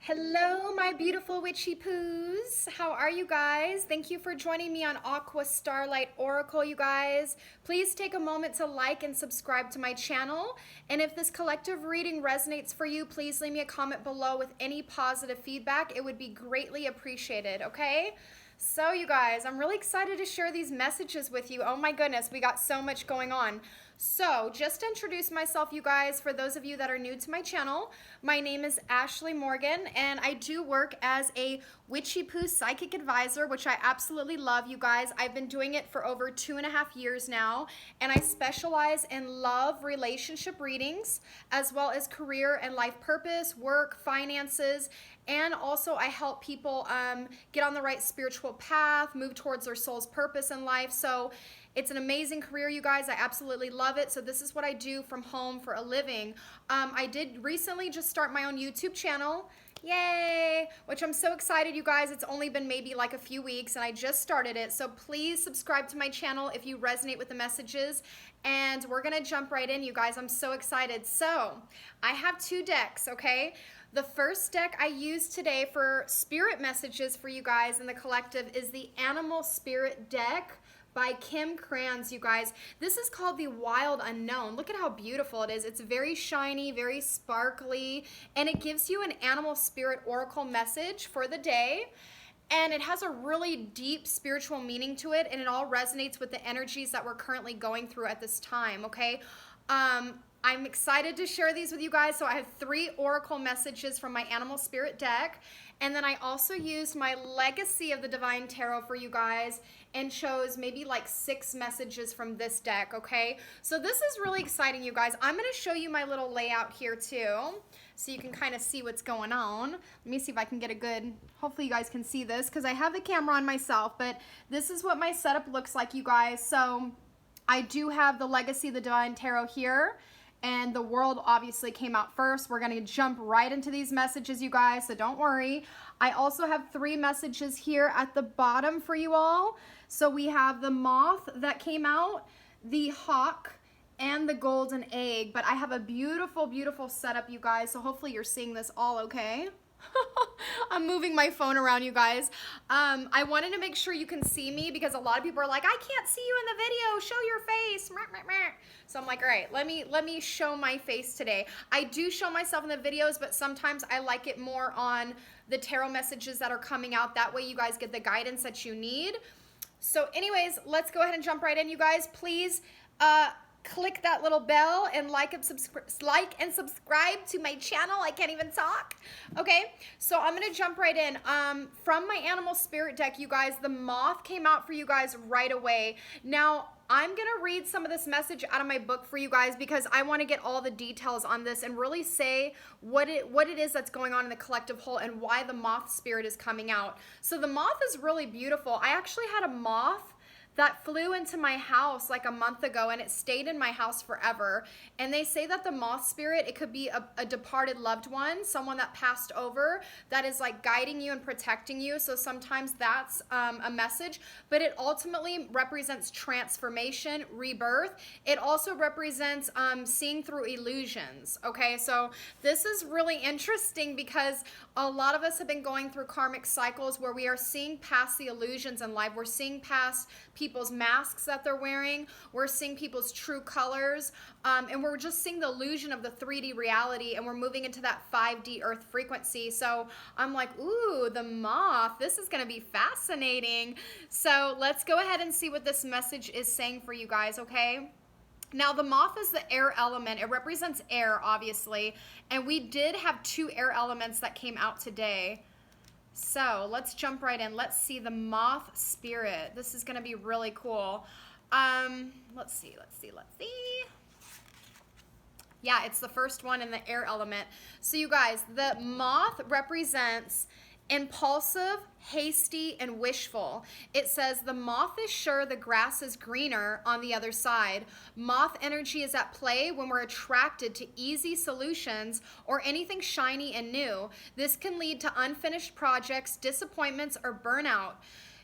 Hello, my beautiful witchy poos. How are you guys? Thank you for joining me on Aqua Starlight Oracle, you guys. Please take a moment to like and subscribe to my channel. And if this collective reading resonates for you, please leave me a comment below with any positive feedback. It would be greatly appreciated, okay? So you guys, I'm really excited to share these messages with you. Oh my goodness, we got so much going on. So just to introduce myself, you guys, for those of you that are new to my channel, my name is Ashley Morgan, and I do work as a witchy poo psychic advisor, which I absolutely love, you guys. I've been doing it for over 2.5 years now, and I specialize in love relationship readings, as well as career and life purpose, work, finances, and also I help people get on the right spiritual path, move towards their soul's purpose in life. So it's an amazing career, you guys. I absolutely love it. So this is what I do from home for a living. I did recently just start my own YouTube channel. Yay! Which I'm so excited, you guys. It's only been maybe like a few weeks and I just started it. So please subscribe to my channel if you resonate with the messages. And we're going to jump right in, you guys. I'm so excited. So I have 2 decks, okay? The first deck I used today for spirit messages for you guys in the collective is the Animal Spirit deck by Kim Kranz, you guys. This is called the Wild Unknown. Look at how beautiful it is. It's very shiny, very sparkly, and it gives you an animal spirit oracle message for the day. And it has a really deep spiritual meaning to it, and it all resonates with the energies that we're currently going through at this time, okay? I'm excited to share these with you guys. So I have 3 oracle messages from my animal spirit deck. And then I also used my Legacy of the Divine Tarot for you guys and chose maybe like 6 messages from this deck, okay? So this is really exciting, you guys. I'm gonna show you my little layout here too, so you can kind of see what's going on. Let me see if I can get a good, hopefully you guys can see this because I have the camera on myself, but this is what my setup looks like, you guys. So I do have the Legacy of the Divine Tarot here, and the World obviously came out first. We're gonna jump right into these messages, you guys, so don't worry. I also have 3 messages here at the bottom for you all. So we have the Moth that came out, the Hawk, and the Golden Egg. But I have a beautiful, beautiful setup, you guys, so hopefully you're seeing this all okay. I'm moving my phone around, you guys. I wanted to make sure you can see me because a lot of people are like, I can't see you in the video, show your face. So I'm like, all right, let me show my face today. I do show myself in the videos, but sometimes I like it more on the tarot messages that are coming out. That way you guys get the guidance that you need. So anyways, let's go ahead and jump right in, you guys. Please click that little bell and like and subscribe to my channel. I can't even talk. Okay, so I'm gonna jump right in. From my animal spirit deck, you guys, the Moth came out for you guys right away. Now I'm gonna read some of this message out of my book for you guys because I want to get all the details on this and really say what it is that's going on in the collective whole and why the Moth spirit is coming out. So the moth is really beautiful. I actually had a moth that flew into my house like a month ago, and it stayed in my house forever. And they say that the moth spirit, it could be a departed loved one, someone that passed over, that is like guiding you and protecting you. So sometimes that's a message, but it ultimately represents transformation, rebirth. It also represents seeing through illusions, okay? So this is really interesting because a lot of us have been going through karmic cycles where we are seeing past the illusions in life. We're seeing past people's masks that they're wearing. We're seeing people's true colors, and we're just seeing the illusion of the 3D reality, and we're moving into that 5D earth frequency. So I'm like, ooh, the moth, this is gonna be fascinating. So let's go ahead and see what this message is saying for you guys, okay? Now the moth is the air element. It represents air, obviously, and we did have 2 air elements that came out today. So let's jump right in. Let's see the Moth Spirit. This is going to be really cool. Let's see. Yeah, it's the first one in the air element. So you guys, the moth represents impulsive, hasty, and wishful. It says the moth is sure the grass is greener on the other side. Moth energy is at play when we're attracted to easy solutions or anything shiny and new. This can lead to unfinished projects, disappointments, or burnout.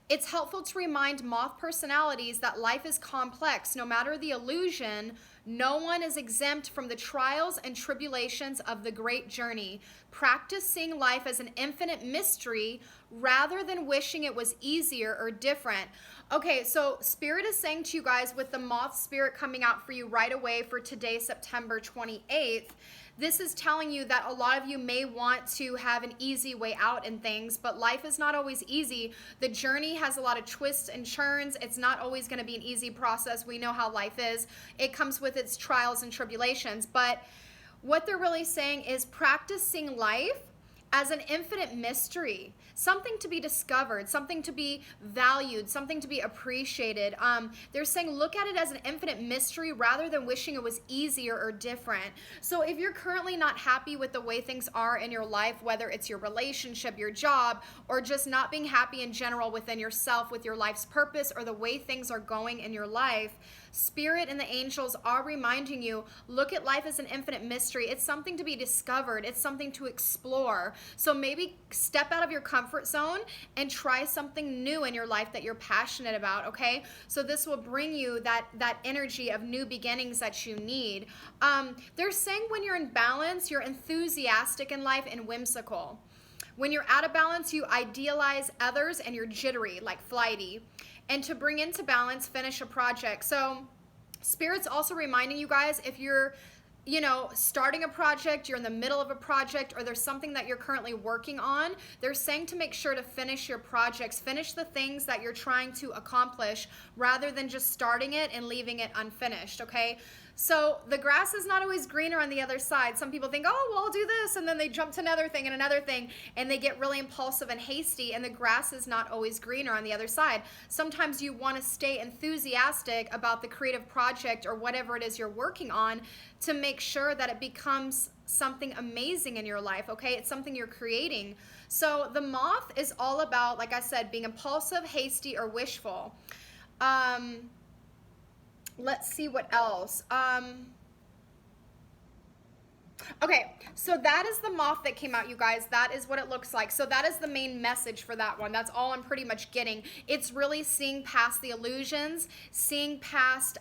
It's helpful to remind moth personalities that life is complex. No matter the illusion, no one is exempt from the trials and tribulations of the great journey. Practice seeing life as an infinite mystery rather than wishing it was easier or different. Okay, so Spirit is saying to you guys, with the Moth Spirit coming out for you right away for today, September 28th, this is telling you that a lot of you may want to have an easy way out in things, but life is not always easy. The journey has a lot of twists and turns. It's not always going to be an easy process. We know how life is. It comes with its trials and tribulations, but what they're really saying is practicing life as an infinite mystery, something to be discovered, something to be valued, something to be appreciated. They're saying look at it as an infinite mystery rather than wishing it was easier or different. So if you're currently not happy with the way things are in your life, whether it's your relationship, your job, or just not being happy in general within yourself, with your life's purpose, or the way things are going in your life, Spirit and the angels are reminding you, look at life as an infinite mystery. It's something to be discovered. It's something to explore. So maybe step out of your comfort zone and try something new in your life that you're passionate about, okay? So this will bring you that energy of new beginnings that you need. They're saying when you're in balance, you're enthusiastic in life and whimsical. When you're out of balance, you idealize others and you're jittery, like flighty. And to bring into balance, finish a project. So Spirit's also reminding you guys, if you're starting a project, you're in the middle of a project, or there's something that you're currently working on, they're saying to make sure to finish your projects, finish the things that you're trying to accomplish rather than just starting it and leaving it unfinished, okay? So the grass is not always greener on the other side. Some people think, oh, well, I'll do this, and then they jump to another thing and another thing, and they get really impulsive and hasty, and the grass is not always greener on the other side. Sometimes you want to stay enthusiastic about the creative project or whatever it is you're working on to make sure that it becomes something amazing in your life, okay? It's something you're creating. So the moth is all about, like I said, being impulsive, hasty, or wishful. Let's see what else. Okay, so that is the moth that came out, you guys. That is what it looks like. So that is the main message for that one. That's all I'm pretty much getting. It's really seeing past the illusions, seeing past,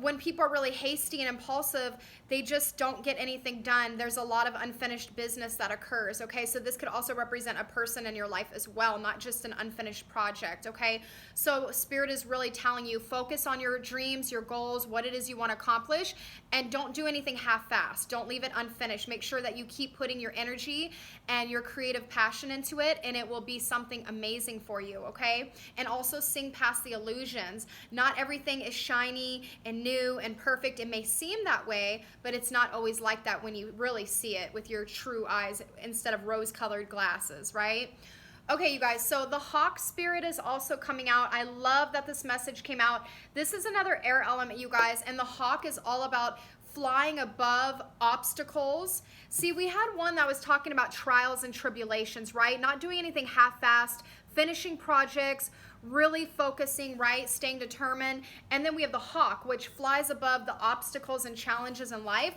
when people are really hasty and impulsive, they just don't get anything done. There's a lot of unfinished business that occurs, okay? So this could also represent a person in your life as well, not just an unfinished project, okay? So Spirit is really telling you, focus on your dreams, your goals, what it is you want to accomplish, and don't do anything half-assed. Don't leave it unfinished. Make sure that you keep putting your energy and your creative passion into it, and it will be something amazing for you, okay? And also sing past the illusions. Not everything is shiny and new and perfect. It may seem that way, but it's not always like that when you really see it with your true eyes instead of rose-colored glasses, right? Okay, you guys, so the hawk spirit is also coming out. I love that this message came out. This is another air element, you guys, and the hawk is all about flying above obstacles. See, we had one that was talking about trials and tribulations, right? Not doing anything half-assed, finishing projects, really focusing, right? Staying determined. And then we have the hawk, which flies above the obstacles and challenges in life.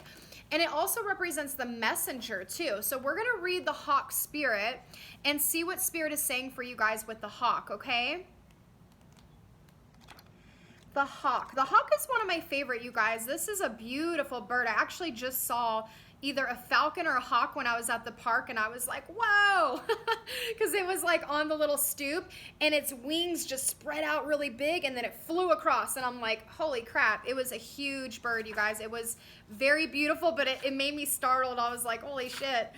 And it also represents the messenger too. So we're going to read the hawk spirit and see what Spirit is saying for you guys with the hawk, okay? The hawk. The hawk is one of my favorite, you guys. This is a beautiful bird. I actually just saw either a falcon or a hawk when I was at the park, and I was like, whoa, because it was like on the little stoop and its wings just spread out really big and then it flew across, and I'm like, holy crap. It was a huge bird, you guys. It was very beautiful, but it made me startled. I was like, holy shit.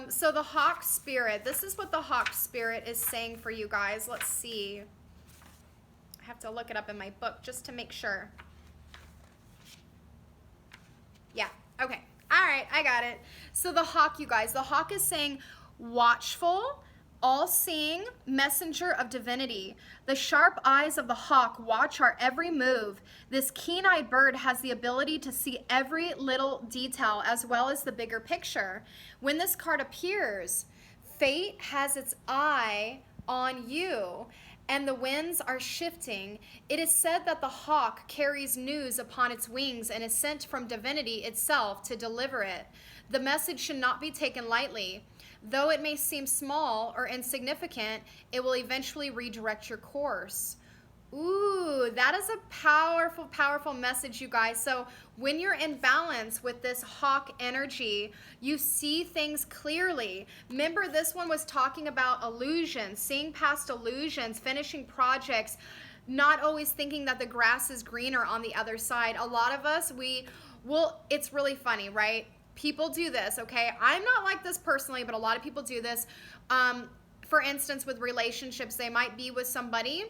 So the hawk spirit, this is what the hawk spirit is saying for you guys. Let's see. I have to look it up in my book just to make sure. Yeah, okay. All right, I got it. So the hawk, you guys, the hawk is saying watchful, all-seeing, messenger of divinity. The sharp eyes of the hawk watch our every move. This keen-eyed bird has the ability to see every little detail as well as the bigger picture. When this card appears, fate has its eye on you, and the winds are shifting. It is said that the hawk carries news upon its wings and is sent from divinity itself to deliver it. The message should not be taken lightly. Though it may seem small or insignificant, it will eventually redirect your course. Ooh, that is a powerful, powerful message, you guys. So when you're in balance with this hawk energy, you see things clearly. Remember, this one was talking about illusions, seeing past illusions, finishing projects, not always thinking that the grass is greener on the other side. A lot of us, it's really funny, right? People do this, okay? I'm not like this personally, but a lot of people do this. For instance, with relationships, they might be with somebody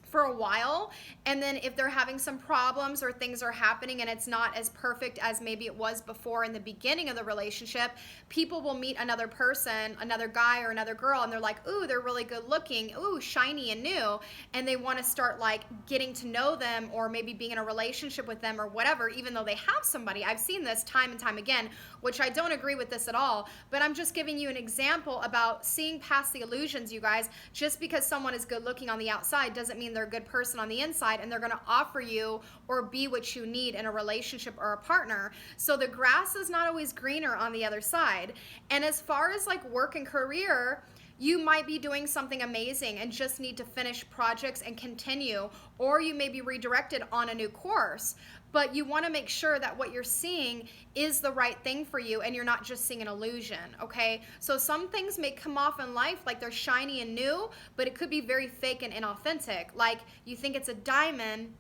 for a while, and then if they're having some problems or things are happening and it's not as perfect as maybe it was before in the beginning of the relationship, people will meet another person, another guy or another girl, and they're like, ooh, they're really good looking, ooh, shiny and new, and they want to start like getting to know them or maybe being in a relationship with them or whatever, even though they have somebody. I've seen this time and time again, which I don't agree with this at all, but I'm just giving you an example about seeing past the illusions, you guys. Just because someone is good looking on the outside doesn't mean they're a good person on the inside, and they're going to offer you or be what you need in a relationship or a partner. So the grass is not always greener on the other side. And as far as like work and career, you might be doing something amazing and just need to finish projects and continue, or you may be redirected on a new course. But you want to make sure that what you're seeing is the right thing for you and you're not just seeing an illusion, okay? So some things may come off in life like they're shiny and new, but it could be very fake and inauthentic. Like you think it's a diamond,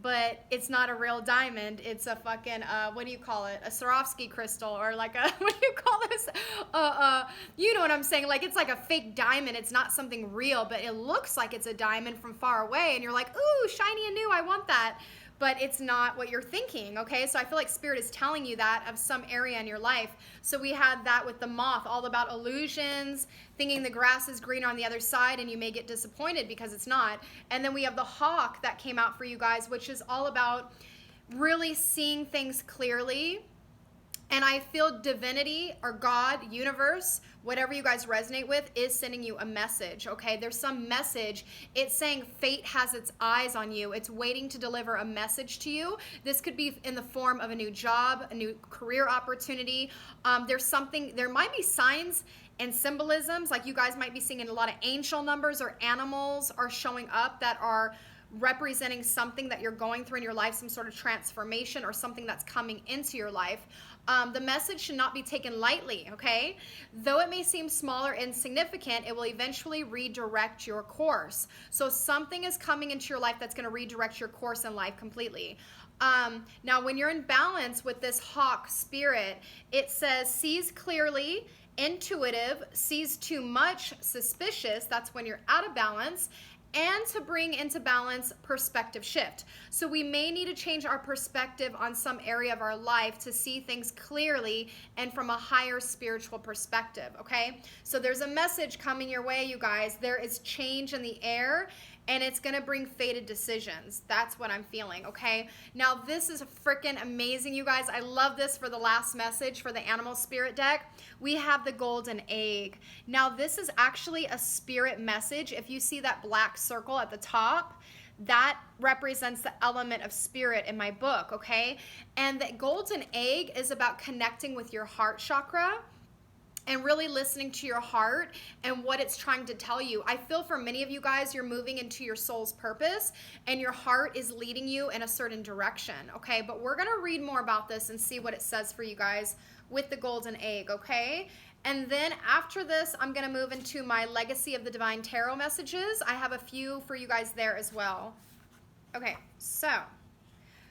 but it's not a real diamond. It's a fucking, what do you call it? A Swarovski crystal, or like a, what do you call this? You know what I'm saying? Like it's like a fake diamond. It's not something real, but it looks like it's a diamond from far away. And you're like, ooh, shiny and new, I want that. But it's not what you're thinking, okay? So I feel like Spirit is telling you that of some area in your life. So we had that with the moth, all about illusions, thinking the grass is greener on the other side, and you may get disappointed because it's not. And then we have the hawk that came out for you guys, which is all about really seeing things clearly. And I feel divinity or God, universe, whatever you guys resonate with, is sending you a message, okay? There's some message. It's saying fate has its eyes on you. It's waiting to deliver a message to you. This could be in the form of a new job, a new career opportunity. There might be signs and symbolisms, like you guys might be seeing a lot of angel numbers or animals are showing up that are representing something that you're going through in your life, some sort of transformation or something that's coming into your life. The message should not be taken lightly, okay? Though it may seem small or insignificant, it will eventually redirect your course. So something is coming into your life that's going to redirect your course in life completely. Now, when you're in balance with this hawk spirit, it says, sees clearly, intuitive, sees too much, suspicious, that's when you're out of balance, and to bring into balance perspective shift. So we may need to change our perspective on some area of our life to see things clearly and from a higher spiritual perspective, okay? So there's a message coming your way, you guys. There is change in the air, and it's going to bring fated decisions. That's what I'm feeling, okay? Now, this is freaking amazing, you guys. I love this for the last message for the animal spirit deck. We have the golden egg. Now, this is actually a spirit message. If you see that black circle at the top, that represents the element of spirit in my book, okay? And the golden egg is about connecting with your heart chakra and really listening to your heart and what it's trying to tell you. I feel for many of you guys, you're moving into your soul's purpose and your heart is leading you in a certain direction, okay? But we're gonna read more about this and see what it says for you guys with the golden egg, okay? And then after this, I'm gonna move into my Legacy of the Divine Tarot messages. I have a few for you guys there as well. Okay, so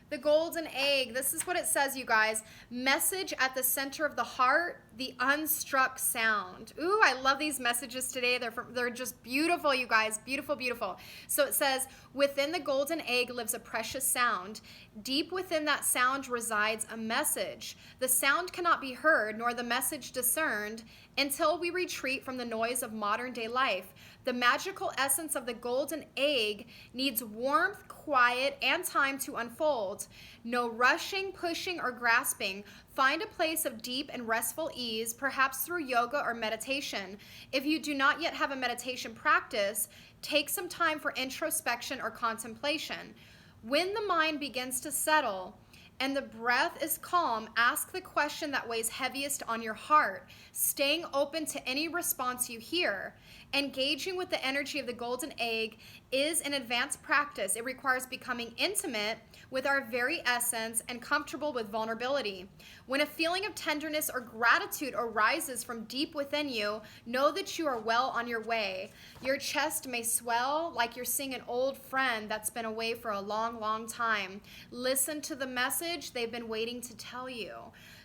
the golden egg, this is what it says, you guys. Message at the center of the heart, the unstruck sound. Ooh, I love these messages today. They're just beautiful, you guys. Beautiful, beautiful. So it says, within the golden egg lives a precious sound. Deep within that sound resides a message. The sound cannot be heard, nor the message discerned, until we retreat from the noise of modern day life. The magical essence of the golden egg needs warmth, quiet, and time to unfold. No rushing, pushing, or grasping. Find a place of deep and restful ease, perhaps through yoga or meditation. If you do not yet have a meditation practice, take some time for introspection or contemplation. When the mind begins to settle and the breath is calm, ask the question that weighs heaviest on your heart, staying open to any response you hear. Engaging with the energy of the golden egg is an advanced practice. It requires becoming intimate with our very essence and comfortable with vulnerability. When a feeling of tenderness or gratitude arises from deep within you, know that you are well on your way. Your chest may swell like you're seeing an old friend that's been away for a long, long time. Listen to the message they've been waiting to tell you.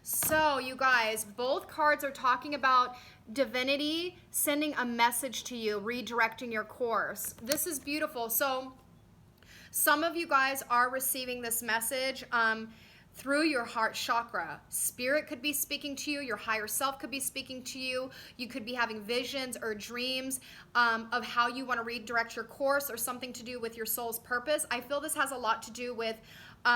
So, you guys, both cards are talking about Divinity sending a message to you, redirecting your course. This is beautiful. So, some of you guys are receiving this message through your heart chakra. Spirit could be speaking to you. Your higher self could be speaking to you. You could be having visions or dreams of how you want to redirect your course or something to do with your soul's purpose. I feel this has a lot to do with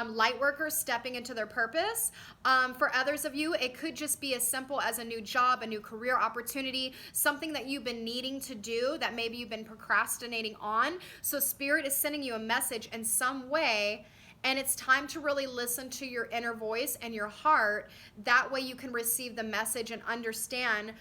light workers stepping into their purpose. For others of you, it could just be as simple as a new job, a new career opportunity, something that you've been needing to do that maybe you've been procrastinating on. So Spirit is sending you a message in some way, and it's time to really listen to your inner voice and your heart. That way you can receive the message and understand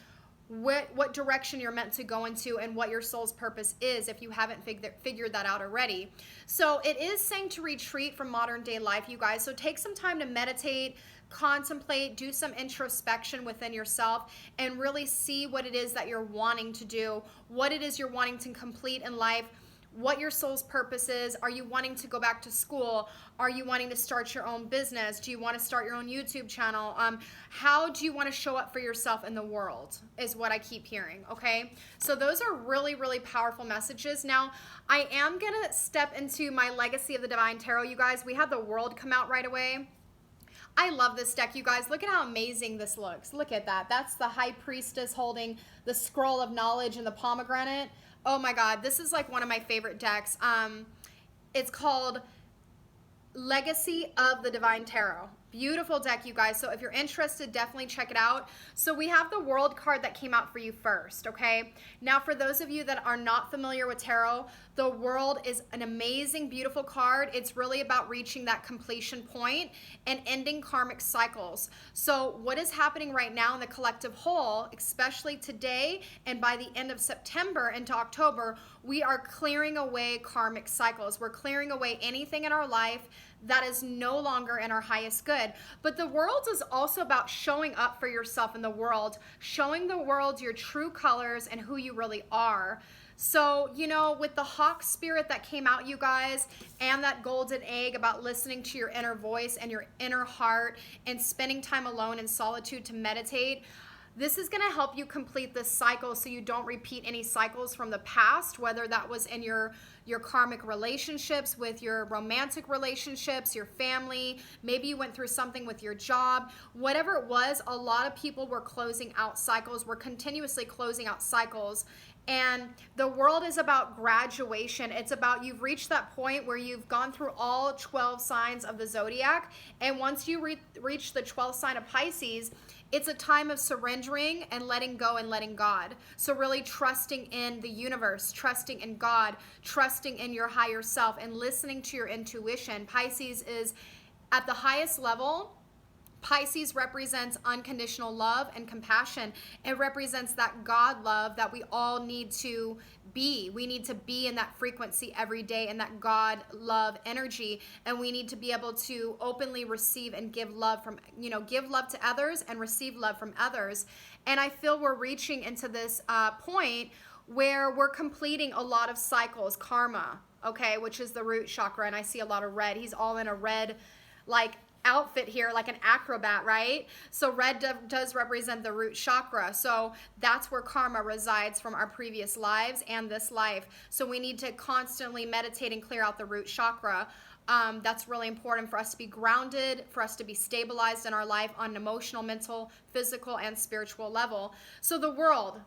what direction you're meant to go into and what your soul's purpose is if you haven't figured that out already. So it is saying to retreat from modern day life, you guys. So take some time to meditate, contemplate, do some introspection within yourself, and really see what it is that you're wanting to do, what it is you're wanting to complete in life, what your soul's purpose is. Are you wanting to go back to school? Are you wanting to start your own business? Do you want to start your own YouTube channel? How do you want to show up for yourself in the world is what I keep hearing, okay? So those are really, really powerful messages. Now, I am going to step into my Legacy of the Divine Tarot, you guys. We had the World come out right away. I love this deck, you guys. Look at how amazing this looks. Look at that. That's the High Priestess holding the Scroll of Knowledge and the pomegranate. Oh my God, this is like one of my favorite decks. It's called Legacy of the Divine Tarot. Beautiful deck, you guys. So if you're interested, definitely check it out. So we have the World card that came out for you first, okay? Now, for those of you that are not familiar with tarot, the World is an amazing, beautiful card. It's really about reaching that completion point and ending karmic cycles. So what is happening right now in the collective whole, especially today and by the end of September into October, we are clearing away karmic cycles. We're clearing away anything in our life that is no longer in our highest good. But the World is also about showing up for yourself in the world, showing the world your true colors and who you really are. So, you know, with the Hawk Spirit that came out, you guys, and that golden egg about listening to your inner voice and your inner heart and spending time alone in solitude to meditate, this is going to help you complete this cycle so you don't repeat any cycles from the past, whether that was in your karmic relationships, with your romantic relationships, your family, maybe you went through something with your job, whatever it was. A lot of people were closing out cycles, were continuously closing out cycles. And the World is about graduation. It's about you've reached that point where you've gone through all 12 signs of the zodiac. And once you reach the 12th sign of Pisces, it's a time of surrendering and letting go and letting God. So really trusting in the universe, trusting in God, trusting in your higher self, and listening to your intuition. Pisces is at the highest level. Pisces represents unconditional love and compassion. It represents that God love that we all need to be. We need to be in that frequency every day, in that God love energy. And we need to be able to openly receive and give love from, give love to others and receive love from others. And I feel we're reaching into this point where we're completing a lot of cycles, karma, okay, which is the root chakra. And I see a lot of red. He's all in a red, outfit here, like an acrobat, right? So red does represent the root chakra. So that's where karma resides from our previous lives and this life. So we need to constantly meditate and clear out the root chakra. That's really important for us to be grounded, for us to be stabilized in our life on an emotional, mental, physical, and spiritual level. So the World,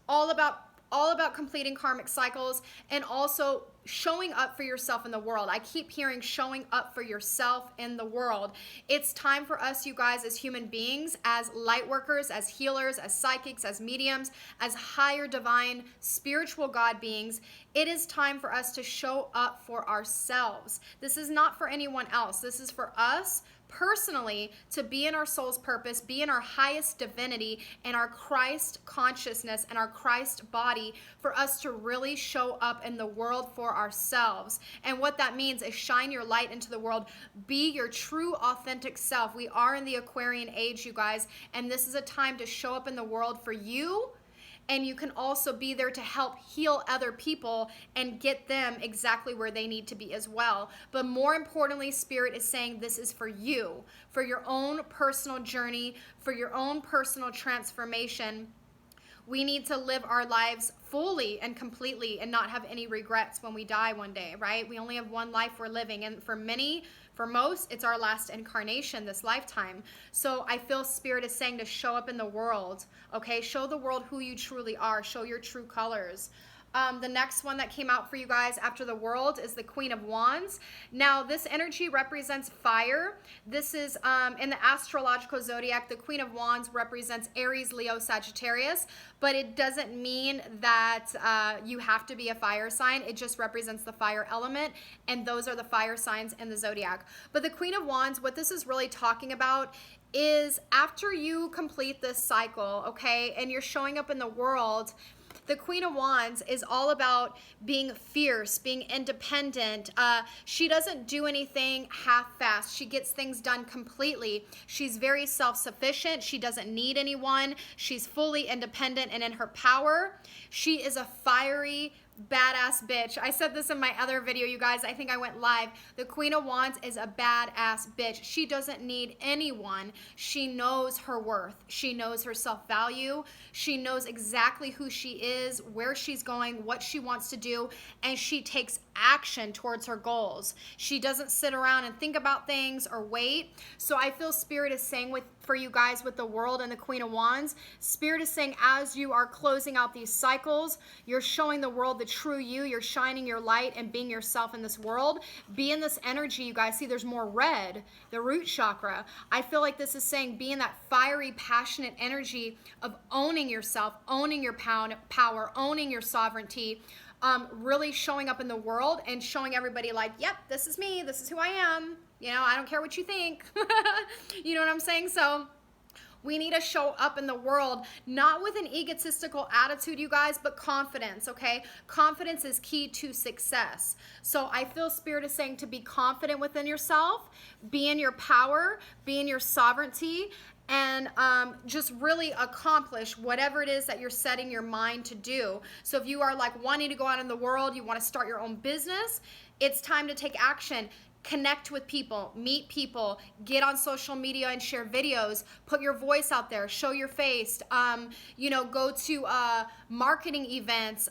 all about completing karmic cycles and also showing up for yourself in the world. I keep hearing showing up for yourself in the world. It's time for us, you guys, as human beings, as light workers, as healers, as psychics, as mediums, as higher divine spiritual God beings. It is time for us to show up for ourselves. This is not for anyone else. This is for us, personally to be in our soul's purpose, be in our highest divinity and our Christ consciousness and our Christ body, for us to really show up in the world for ourselves. And what that means is shine your light into the world. Be your true, authentic self. We are in the Aquarian age, you guys, and this is a time to show up in the world for you. And you can also be there to help heal other people and get them exactly where they need to be as well. But more importantly, Spirit is saying this is for you, for your own personal journey, for your own personal transformation. We need to live our lives fully and completely and not have any regrets when we die one day, right? We only have one life we're living. And for most, it's our last incarnation this lifetime. So I feel Spirit is saying to show up in the world, okay? Show the world who you truly are. Show your true colors. The next one that came out for you guys after the world is the Queen of Wands. Now, this energy represents fire. This is in the astrological zodiac, the Queen of Wands represents Aries, Leo, Sagittarius, but it doesn't mean that you have to be a fire sign. It just represents the fire element, and those are the fire signs in the zodiac. But the Queen of Wands, what this is really talking about is after you complete this cycle, okay, and you're showing up in the world, the Queen of Wands is all about being fierce, being independent. She doesn't do anything half-assed. She gets things done completely. She's very self-sufficient. She doesn't need anyone. She's fully independent and in her power. She is a fiery, badass bitch. I said this in my other video, you guys. I think I went live. The Queen of Wands is a badass bitch. She doesn't need anyone. She knows her worth. She knows her self-value. She knows exactly who she is, where she's going, what she wants to do, and she takes action towards her goals. She doesn't sit around and think about things or wait. So I feel Spirit is saying for you guys with the world and the Queen of Wands, Spirit is saying as you are closing out these cycles, you're showing the world the true you, you're shining your light and being yourself in this world. Be in this energy, you guys. See, there's more red, the root chakra. I feel like this is saying be in that fiery, passionate energy of owning yourself, owning your power, owning your sovereignty, really showing up in the world and showing everybody like, yep, this is me, this is who I am. You know, I don't care what you think. You know what I'm saying? So we need to show up in the world, not with an egotistical attitude, you guys, but confidence, okay? Confidence is key to success. So I feel Spirit is saying to be confident within yourself, be in your power, be in your sovereignty, and just really accomplish whatever it is that you're setting your mind to do. So if you are like wanting to go out in the world, you want to start your own business, it's time to take action. Connect with people, meet people, get on social media and share videos, put your voice out there, show your face, you know, go to marketing events,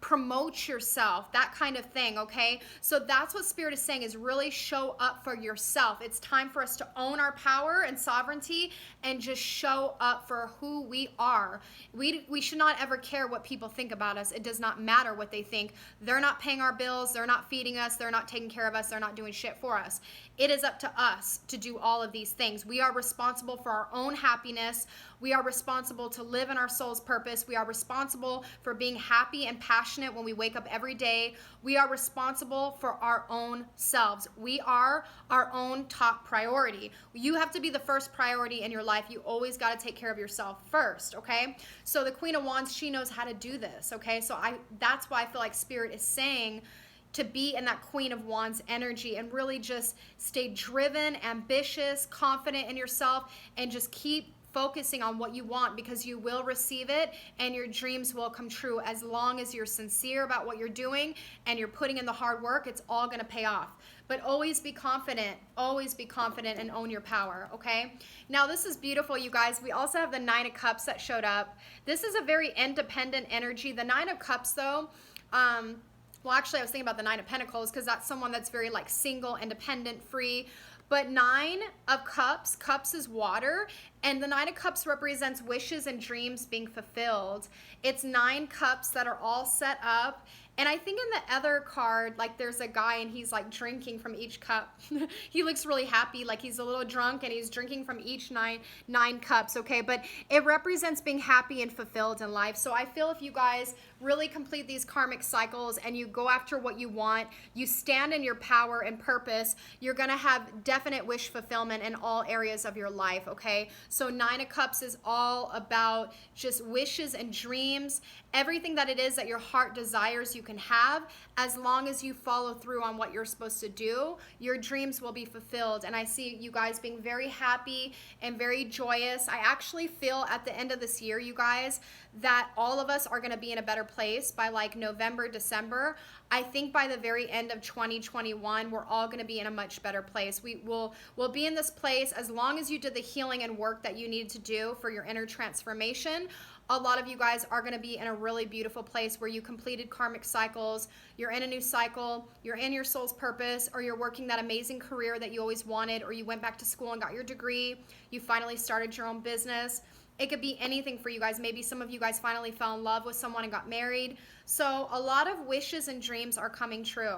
promote yourself, that kind of thing, okay? So that's what Spirit is saying, is really show up for yourself. It's time for us to own our power and sovereignty and just show up for who we are. We should not ever care what people think about us. It does not matter what they think. They're not paying our bills, they're not feeding us, they're not taking care of us, they're not doing shit for us. It is up to us to do all of these things. We are responsible for our own happiness. We are responsible to live in our soul's purpose. We are responsible for being happy and passionate when we wake up every day. We are responsible for our own selves. We are our own top priority. You have to be the first priority in your life. You always got to take care of yourself first, okay? So the Queen of Wands, she knows how to do this, okay? So that's why I feel like Spirit is saying to be in that Queen of Wands energy and really just stay driven, ambitious, confident in yourself, and just keep focusing on what you want, because you will receive it and your dreams will come true as long as you're sincere about what you're doing and you're putting in the hard work. It's all going to pay off. But always be confident and own your power, okay? Now this is beautiful, you guys. We also have the Nine of Cups that showed up. This is a very independent energy. The Nine of Cups though, well, actually, I was thinking about the Nine of Pentacles because that's someone that's very like single, independent, free. But Nine of Cups, cups is water, And the Nine of Cups represents wishes and dreams being fulfilled. It's 9 cups that are all set up. And I think in the other card, like there's a guy and he's like drinking from each cup. He looks really happy, like he's a little drunk and he's drinking from each nine cups, okay? But it represents being happy and fulfilled in life. So I feel if you guys really complete these karmic cycles and you go after what you want, you stand in your power and purpose, you're gonna have definite wish fulfillment in all areas of your life, okay? So 9 of Cups is all about just wishes and dreams, everything that it is that your heart desires you can have. As long as you follow through on what you're supposed to do, your dreams will be fulfilled. And I see you guys being very happy and very joyous. I actually feel at the end of this year, you guys, that all of us are going to be in a better place by like November, December. I think by the very end of 2021, we're all going to be in a much better place. We'll be in this place as long as you did the healing and work that you needed to do for your inner transformation. A lot of you guys are going to be in a really beautiful place where you completed karmic cycles, you're in a new cycle, you're in your soul's purpose, or you're working that amazing career that you always wanted, or you went back to school and got your degree, you finally started your own business. It could be anything for you guys. Maybe some of you guys finally fell in love with someone and got married. So a lot of wishes and dreams are coming true.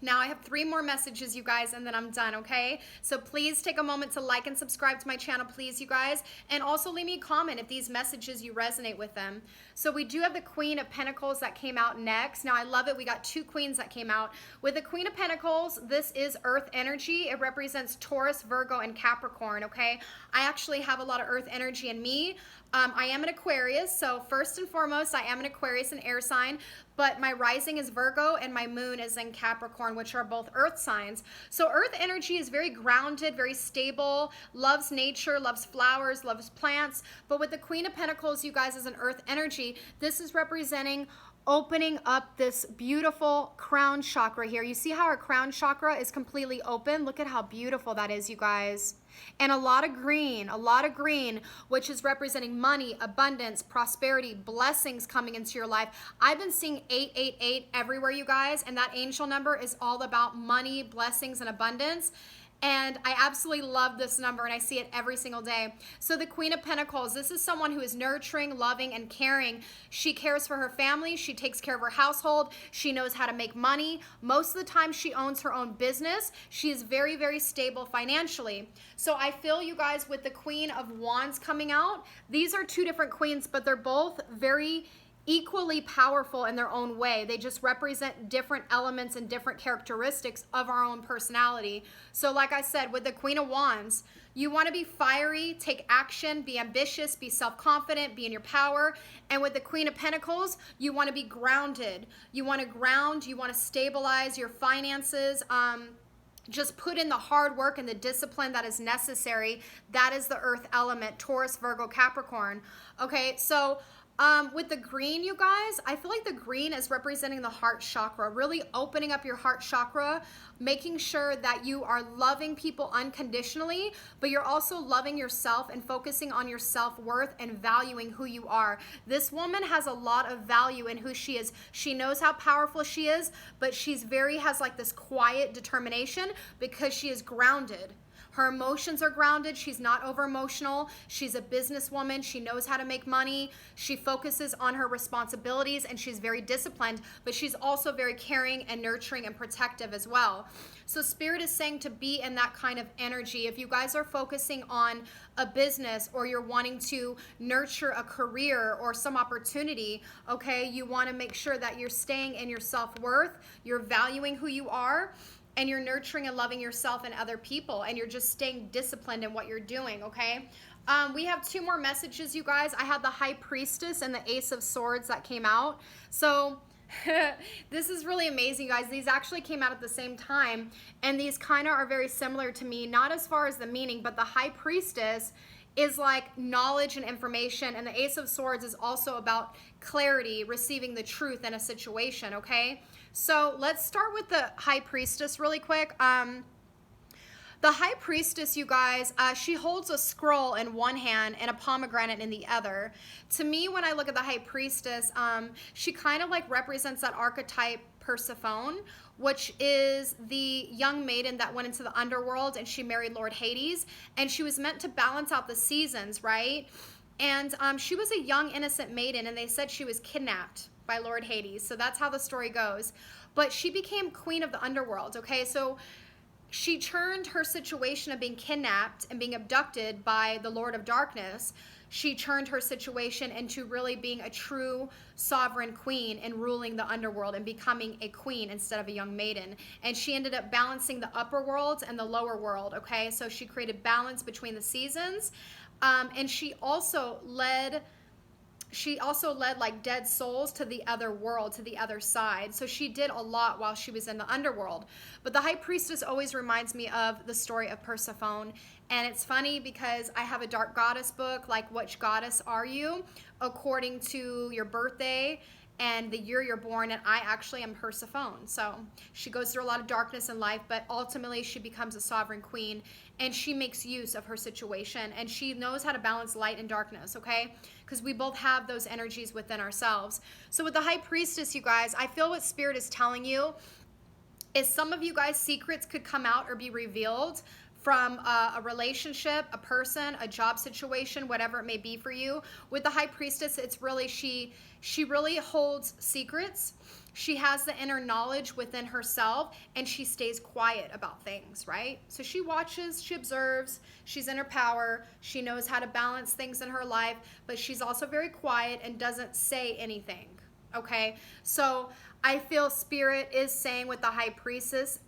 Now I have 3 more messages, you guys, and then I'm done, okay? So please take a moment to like and subscribe to my channel, please, you guys. And also leave me a comment if these messages, you resonate with them. So we do have the Queen of Pentacles that came out next. Now I love it. We got 2 queens that came out. With the Queen of Pentacles, this is Earth energy. It represents Taurus, Virgo, and Capricorn, okay? I actually have a lot of Earth energy in me. I am an Aquarius, so first and foremost, I am an Aquarius and air sign, but my rising is Virgo and my moon is in Capricorn, which are both earth signs. So earth energy is very grounded, very stable, loves nature, loves flowers, loves plants. But with the Queen of Pentacles, you guys, as an earth energy, this is representing opening up this beautiful crown chakra here. You see how our crown chakra is completely open? Look at how beautiful that is, you guys. And a lot of green, which is representing money, abundance, prosperity, blessings coming into your life. I've been seeing 888 everywhere, you guys, and that angel number is all about money, blessings, and abundance. And I absolutely love this number, and I see it every single day. So the Queen of Pentacles, this is someone who is nurturing, loving, and caring. She cares for her family. She takes care of her household. She knows how to make money. Most of the time, she owns her own business. She is very, very stable financially. So I feel, you guys, with the Queen of Wands coming out, these are 2 different queens, but they're both very equally powerful in their own way. They just represent different elements and different characteristics of our own personality. So like I said, with the Queen of Wands, you want to be fiery, take action, be ambitious, be self-confident, be in your power. And with the Queen of Pentacles, you want to be grounded. You want to ground, you want to stabilize your finances, just put in the hard work and the discipline that is necessary. That is the earth element, Taurus, Virgo, Capricorn. Okay, so with the green, you guys, I feel like the green is representing the heart chakra, really opening up your heart chakra, making sure that you are loving people unconditionally, but you're also loving yourself and focusing on your self-worth and valuing who you are. This woman has a lot of value in who she is. She knows how powerful she is, but has like this quiet determination because she is grounded. Her emotions are grounded. She's not over emotional. She's a businesswoman. She knows how to make money. She focuses on her responsibilities and she's very disciplined, but she's also very caring and nurturing and protective as well. So Spirit is saying to be in that kind of energy. If you guys are focusing on a business or you're wanting to nurture a career or some opportunity, okay, you want to make sure that you're staying in your self-worth, you're valuing who you are, and you're nurturing and loving yourself and other people, and you're just staying disciplined in what you're doing, okay? We have 2 more messages, you guys. I had the High Priestess and the Ace of Swords that came out. So this is really amazing, guys. These actually came out at the same time, and these kind of are very similar to me, not as far as the meaning, but the High Priestess is like knowledge and information, and the Ace of Swords is also about clarity, receiving the truth in a situation, okay? So let's start with the High Priestess really quick. The High Priestess, you guys, she holds a scroll in one hand and a pomegranate in the other. To me, when I look at the High Priestess, she kind of like represents that archetype Persephone, which is the young maiden that went into the underworld and she married Lord Hades, and she was meant to balance out the seasons, right? And she was a young innocent maiden, and they said she was kidnapped by Lord Hades. So that's how the story goes. But she became queen of the underworld, okay? So she turned her situation of being kidnapped and being abducted by the Lord of Darkness, she turned her situation into really being a true sovereign queen and ruling the underworld and becoming a queen instead of a young maiden. And she ended up balancing the upper world and the lower world, okay? So she created balance between the seasons. And she also led like dead souls to the other world, to the other side. So she did a lot while she was in the underworld. But the high priestess always reminds me of the story of Persephone. And it's funny because I have a dark goddess book, like which goddess are you according to your birthday and the year you're born, and I actually am Persephone. So she goes through a lot of darkness in life, but ultimately she becomes a sovereign queen, and she makes use of her situation, and she knows how to balance light and darkness, okay? Because we both have those energies within ourselves. So with the high priestess, you guys, I feel what Spirit is telling you is some of you guys' secrets could come out or be revealed from a relationship, a person, a job situation, whatever it may be for you. With the high priestess, it's really, she really holds secrets. She has the inner knowledge within herself, and she stays quiet about things, right? So she watches, she observes, she's in her power, she knows how to balance things in her life, but she's also very quiet and doesn't say anything, okay? So I feel Spirit is saying with the high priestess,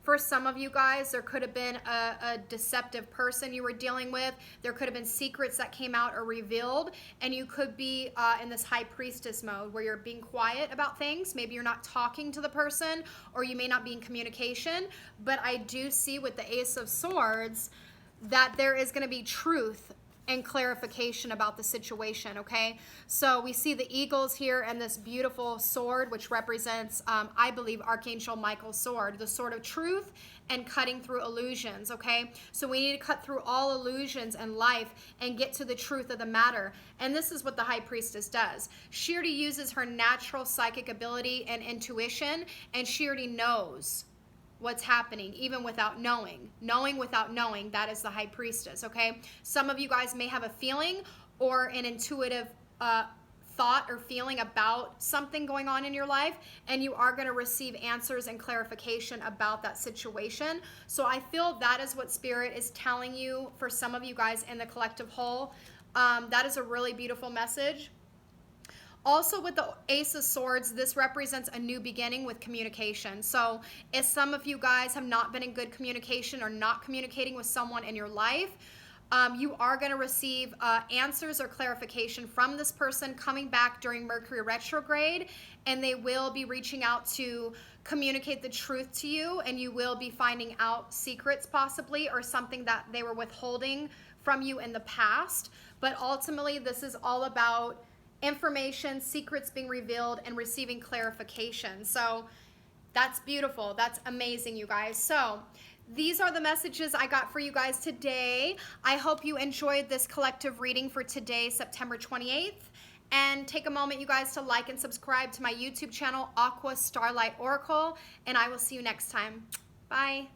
for some of you guys, there could have been a deceptive person you were dealing with. There could have been secrets that came out or revealed, and you could be in this high priestess mode where you're being quiet about things. Maybe you're not talking to the person, or you may not be in communication. But I do see with the Ace of Swords that there is going to be truth and clarification about the situation, okay? So we see the eagles here and this beautiful sword, which represents, I believe, Archangel Michael's sword, the sword of truth and cutting through illusions, okay? So we need to cut through all illusions in life and get to the truth of the matter. And this is what the high priestess does. She already uses her natural psychic ability and intuition, and she already knows what's happening even without knowing without knowing. That is the high priestess, okay? Some of you guys may have a feeling or an intuitive thought or feeling about something going on in your life, and you are going to receive answers and clarification about that situation. So I feel that is what Spirit is telling you for some of you guys in the collective whole. That is a really beautiful message. Also with the Ace of Swords, this represents a new beginning with communication. So if some of you guys have not been in good communication or not communicating with someone in your life, you are going to receive answers or clarification from this person coming back during Mercury retrograde, and they will be reaching out to communicate the truth to you, and you will be finding out secrets possibly or something that they were withholding from you in the past. But ultimately, this is all about information, secrets being revealed, and receiving clarification. So that's beautiful. That's amazing, you guys. So these are the messages I got for you guys today. I hope you enjoyed this collective reading for today, September 28th. And take a moment, you guys, to like and subscribe to my YouTube channel, Aqua Starlight Oracle. And I will see you next time. Bye.